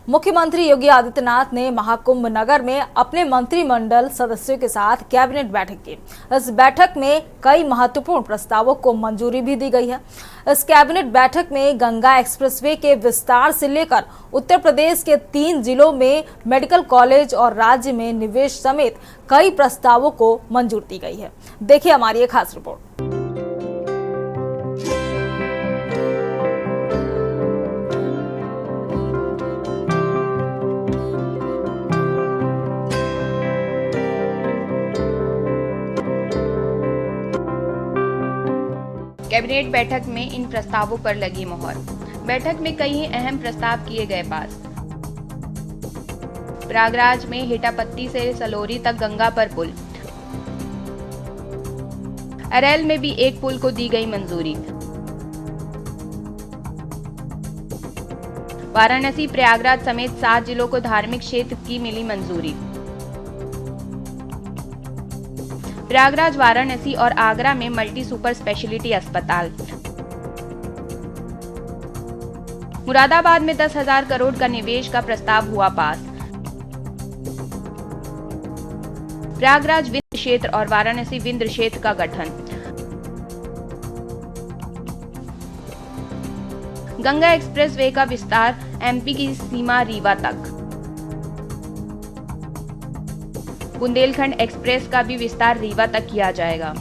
मुख्यमंत्री योगी आदित्यनाथ ने महाकुंभ नगर में अपने मंत्रिमंडल सदस्यों के साथ कैबिनेट बैठक की। इस बैठक में कई महत्वपूर्ण प्रस्तावों को मंजूरी भी दी गई है। इस कैबिनेट बैठक में गंगा एक्सप्रेसवे के विस्तार से लेकर उत्तर प्रदेश के 3 जिलों में मेडिकल कॉलेज और राज्य में निवेश समेत कई प्रस्तावों को मंजूरी दी गई है। देखिए हमारी एक खास रिपोर्ट। कैबिनेट बैठक में इन प्रस्तावों पर लगी मोहर। बैठक में कई अहम प्रस्ताव किए गए पास। प्रयागराज में हेटापत्ती से सलोरी तक गंगा पर पुल। अरैल में भी एक पुल को दी गई मंजूरी। वाराणसी प्रयागराज समेत 7 जिलों को धार्मिक क्षेत्र की मिली मंजूरी। प्रयागराज, वाराणसी और आगरा में मल्टी सुपर स्पेशलिटी अस्पताल। मुरादाबाद में 10,000 करोड़ का निवेश का प्रस्ताव हुआ पास। प्रयागराज विंध्य क्षेत्र और वाराणसी विंध्य क्षेत्र का गठन। गंगा एक्सप्रेसवे का विस्तार एमपी की सीमा रीवा तक। बुंदेलखंड एक्सप्रेस का भी विस्तार रीवा तक किया जाएगा।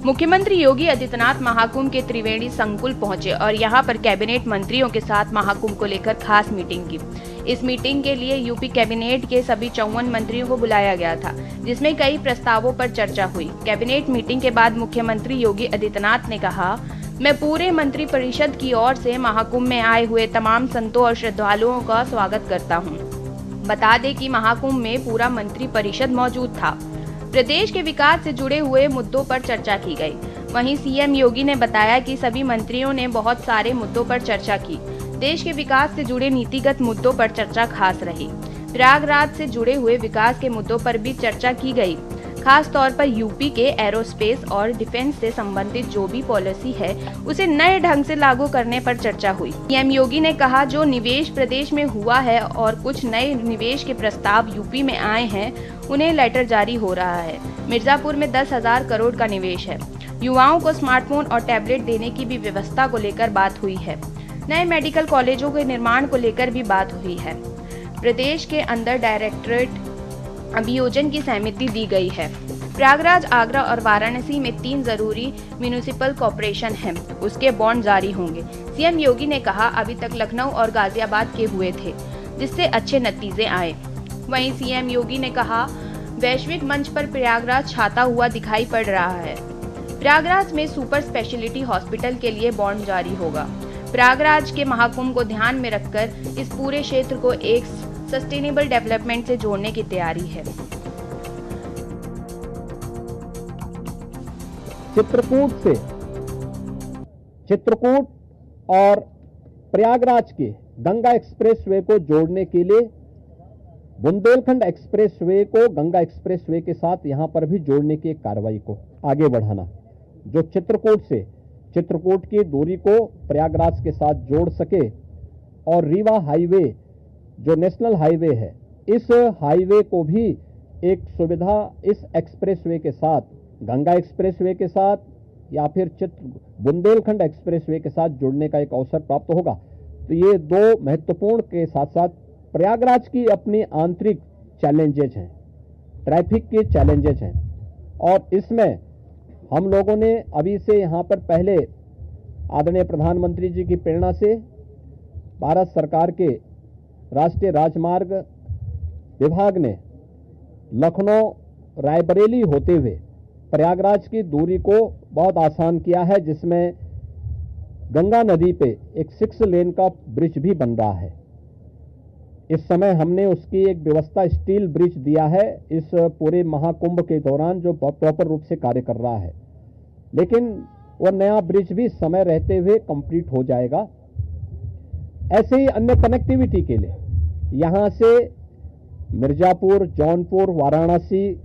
मुख्यमंत्री योगी आदित्यनाथ महाकुंभ के त्रिवेणी संकुल पहुंचे और यहां पर कैबिनेट मंत्रियों के साथ महाकुंभ को लेकर खास मीटिंग की। इस मीटिंग के लिए यूपी कैबिनेट के सभी 54 मंत्रियों को बुलाया गया था, जिसमें कई प्रस्तावों पर चर्चा हुई। कैबिनेट मीटिंग के बाद मुख्यमंत्री योगी आदित्यनाथ ने कहा, मैं पूरे मंत्री परिषद की ओर से महाकुंभ में आए हुए तमाम संतों और श्रद्धालुओं का स्वागत करता हूँ। बता दें कि महाकुंभ में पूरा मंत्री परिषद मौजूद था। प्रदेश के विकास से जुड़े हुए मुद्दों पर चर्चा की गई। वहीं सीएम योगी ने बताया कि सभी मंत्रियों ने बहुत सारे मुद्दों पर चर्चा की। देश के विकास से जुड़े नीतिगत मुद्दों पर चर्चा खास रही। प्रयागराज से जुड़े हुए विकास के मुद्दों पर भी चर्चा की गई। खास तौर पर यूपी के एरोस्पेस और डिफेंस से संबंधित जो भी पॉलिसी है उसे नए ढंग से लागू करने पर चर्चा हुई। सीएम योगी ने कहा, जो निवेश प्रदेश में हुआ है और कुछ नए निवेश के प्रस्ताव यूपी में आए हैं उन्हें लेटर जारी हो रहा है। मिर्जापुर में 10,000 करोड़ का निवेश है। युवाओं को स्मार्टफोन और टैबलेट देने की भी व्यवस्था को लेकर बात हुई है। नए मेडिकल कॉलेजों के निर्माण को लेकर भी बात हुई है। प्रदेश के अंदर डायरेक्टरेट अभियोजन की सहमति दी गई है। प्रयागराज, आगरा और वाराणसी में 3 जरूरी म्यूनिसिपल कॉर्पोरेशन हैं, उसके बॉन्ड जारी होंगे। सीएम योगी ने कहा, अभी तक लखनऊ और गाजियाबाद के हुए थे, जिससे अच्छे नतीजे आए। वहीं सीएम योगी ने कहा, वैश्विक मंच पर प्रयागराज छाता हुआ दिखाई पड़ रहा है। प्रयागराज में सुपर स्पेशलिटी हॉस्पिटल के लिए बॉन्ड जारी होगा। प्रयागराज के महाकुंभ को ध्यान में रखकर इस पूरे क्षेत्र को एक सस्टेनेबल डेवलपमेंट से जोड़ने की तैयारी है। चित्रकूट और प्रयागराज के गंगा एक्सप्रेसवे को जोड़ने के लिए बुंदेलखंड एक्सप्रेसवे को गंगा एक्सप्रेसवे के साथ यहां पर भी जोड़ने की कार्रवाई को आगे बढ़ाना, जो चित्रकूट की दूरी को प्रयागराज के साथ जोड़ सके और रीवा हाईवे जो नेशनल हाईवे है, इस हाईवे को भी एक सुविधा इस एक्सप्रेसवे के साथ, गंगा एक्सप्रेसवे के साथ या फिर बुंदेलखंड एक्सप्रेसवे के साथ जुड़ने का एक अवसर प्राप्त होगा। तो ये 2 महत्वपूर्ण के साथ साथ प्रयागराज की अपनी आंतरिक चैलेंजेज हैं, ट्रैफिक के चैलेंजेज हैं, और इसमें हम लोगों ने अभी से यहाँ पर पहले आदरणीय प्रधानमंत्री जी की प्रेरणा से भारत सरकार के राष्ट्रीय राजमार्ग विभाग ने लखनऊ रायबरेली होते हुए प्रयागराज की दूरी को बहुत आसान किया है, जिसमें गंगा नदी पे एक 6 लेन का ब्रिज भी बन रहा है। इस समय हमने उसकी एक व्यवस्था स्टील ब्रिज दिया है इस पूरे महाकुंभ के दौरान, जो प्रॉपर रूप से कार्य कर रहा है, लेकिन वह नया ब्रिज भी समय रहते हुए कंप्लीट हो जाएगा। ऐसे ही अन्य कनेक्टिविटी के लिए यहां से मिर्जापुर, जौनपुर, वाराणसी,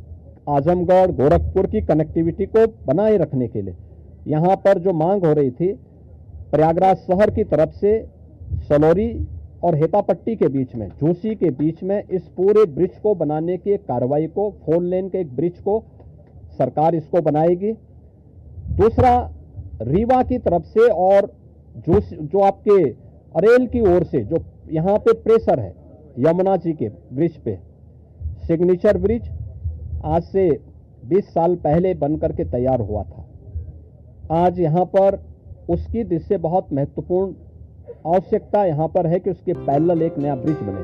आजमगढ़, गोरखपुर की कनेक्टिविटी को बनाए रखने के लिए यहां पर जो मांग हो रही थी, प्रयागराज शहर की तरफ से सलौरी और हेतापट्टी के बीच में, झूसी के बीच में इस पूरे ब्रिज को बनाने की एक कार्रवाई को, 4 लेन के एक ब्रिज को सरकार इसको बनाएगी। दूसरा, रीवा की तरफ से और जो आपके अरेल की ओर से जो यहाँ पे प्रेशर है यमुना जी के ब्रिज पे, सिग्नेचर ब्रिज आज से 20 साल पहले बनकर के तैयार हुआ था। आज यहाँ पर उसकी दृष्टि से बहुत महत्वपूर्ण आवश्यकता यहाँ पर है कि उसके पैरेलल एक नया ब्रिज बने।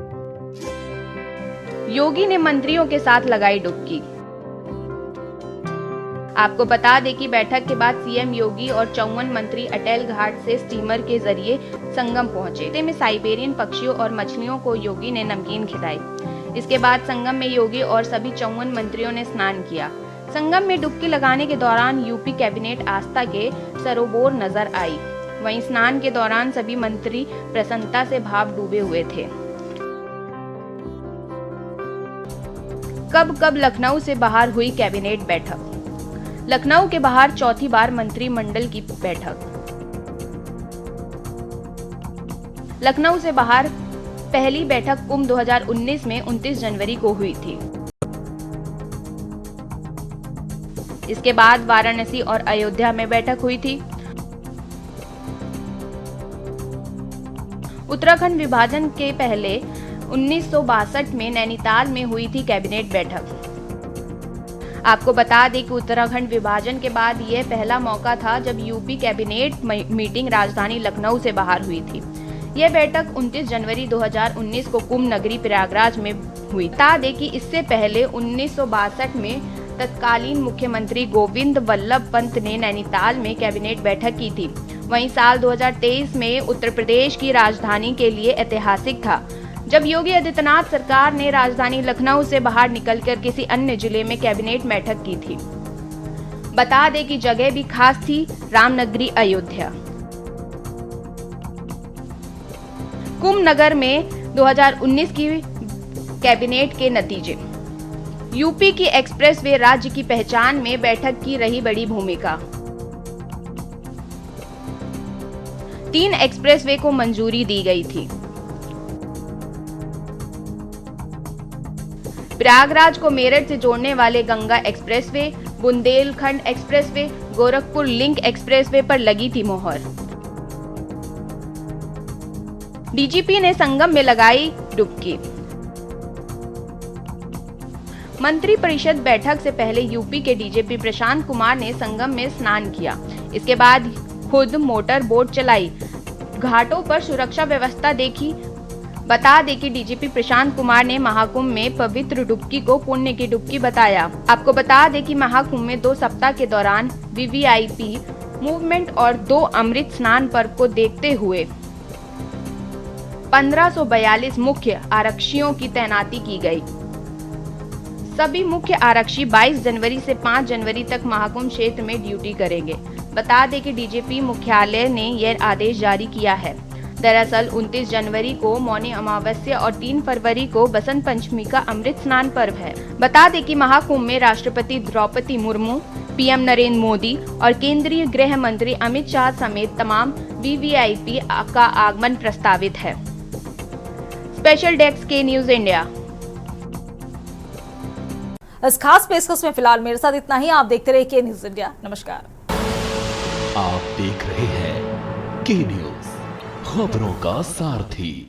योगी ने मंत्रियों के साथ लगाई डुबकी। आपको बता दें कि बैठक के बाद सीएम योगी और 54 मंत्री अटेल घाट से स्टीमर के जरिए संगम पहुंचे। रास्ते में साइबेरियन पक्षियों और मछलियों को योगी ने नमकीन खिलाई। इसके बाद संगम में योगी और सभी 54 मंत्रियों ने स्नान किया। संगम में डुबकी लगाने के दौरान यूपी कैबिनेट आस्था के सरोबोर नजर आई। वहीं स्नान के दौरान सभी मंत्री प्रसन्नता से भाव डूबे हुए थे। कब लखनऊ से बाहर हुई कैबिनेट बैठक। लखनऊ के बाहर चौथी बार मंत्रिमंडल की बैठक। लखनऊ से बाहर पहली बैठक कुंभ 2019 में 29 जनवरी को हुई थी। इसके बाद वाराणसी और अयोध्या में बैठक हुई थी। उत्तराखंड विभाजन के पहले 1962 में नैनीताल में हुई थी कैबिनेट बैठक। आपको बता दें कि उत्तराखंड विभाजन के बाद यह पहला मौका था जब यूपी कैबिनेट मीटिंग राजधानी लखनऊ से बाहर हुई थी। यह बैठक 29 जनवरी 2019 को कुंभ नगरी प्रयागराज में हुई। बता दें कि इससे पहले 1962 में तत्कालीन मुख्यमंत्री गोविंद वल्लभ पंत ने नैनीताल में कैबिनेट बैठक की थी। वहीं साल 2023 में उत्तर प्रदेश की राजधानी के लिए ऐतिहासिक था, जब योगी आदित्यनाथ सरकार ने राजधानी लखनऊ से बाहर निकलकर किसी अन्य जिले में कैबिनेट बैठक की थी। बता दें कि जगह भी खास थी, रामनगरी अयोध्या। कुंभ नगर में 2019 की कैबिनेट के नतीजे। यूपी की एक्सप्रेसवे राज्य की पहचान में बैठक की रही बड़ी भूमिका। 3 एक्सप्रेसवे को मंजूरी दी गई थी। प्रयागराज को मेरठ से जोड़ने वाले Ganga expressway, Bundelkhand expressway, Gorakhpur link expressway पर लगी थी मोहर। डीजीपी ने संगम में लगाई डुबकी। मंत्रिपरिषद बैठक से पहले यूपी के डीजीपी प्रशांत कुमार ने संगम में स्नान किया। इसके बाद खुद मोटर बोट चलाई, घाटों पर सुरक्षा व्यवस्था देखी। बता दें कि डीजीपी प्रशांत कुमार ने महाकुंभ में पवित्र डुबकी को पुण्य की डुबकी बताया। आपको बता दें कि महाकुंभ में 2 सप्ताह के दौरान वीवीआईपी मूवमेंट और 2 अमृत स्नान पर्व को देखते हुए 1542 मुख्य आरक्षियों की तैनाती की गई। सभी मुख्य आरक्षी 22 जनवरी से 5 जनवरी तक महाकुंभ क्षेत्र में ड्यूटी करेंगे। बता दें कि डीजीपी मुख्यालय ने यह आदेश जारी किया है। दरअसल 29 जनवरी को मौनी अमावस्या और 3 फरवरी को बसंत पंचमी का अमृत स्नान पर्व है। बता दें कि महाकुंभ में राष्ट्रपति द्रौपदी मुर्मू, पीएम नरेंद्र मोदी और केंद्रीय गृह मंत्री अमित शाह समेत तमाम वीवीआईपी का आगमन प्रस्तावित है। स्पेशल डेस्क के न्यूज इंडिया। इस खास पेशकश में फिलहाल मेरे साथ इतना ही। आप देखते रहिए के न्यूज इंडिया। नमस्कार। आप देख रहे हैं के न्यूज, खबरों का सारथी।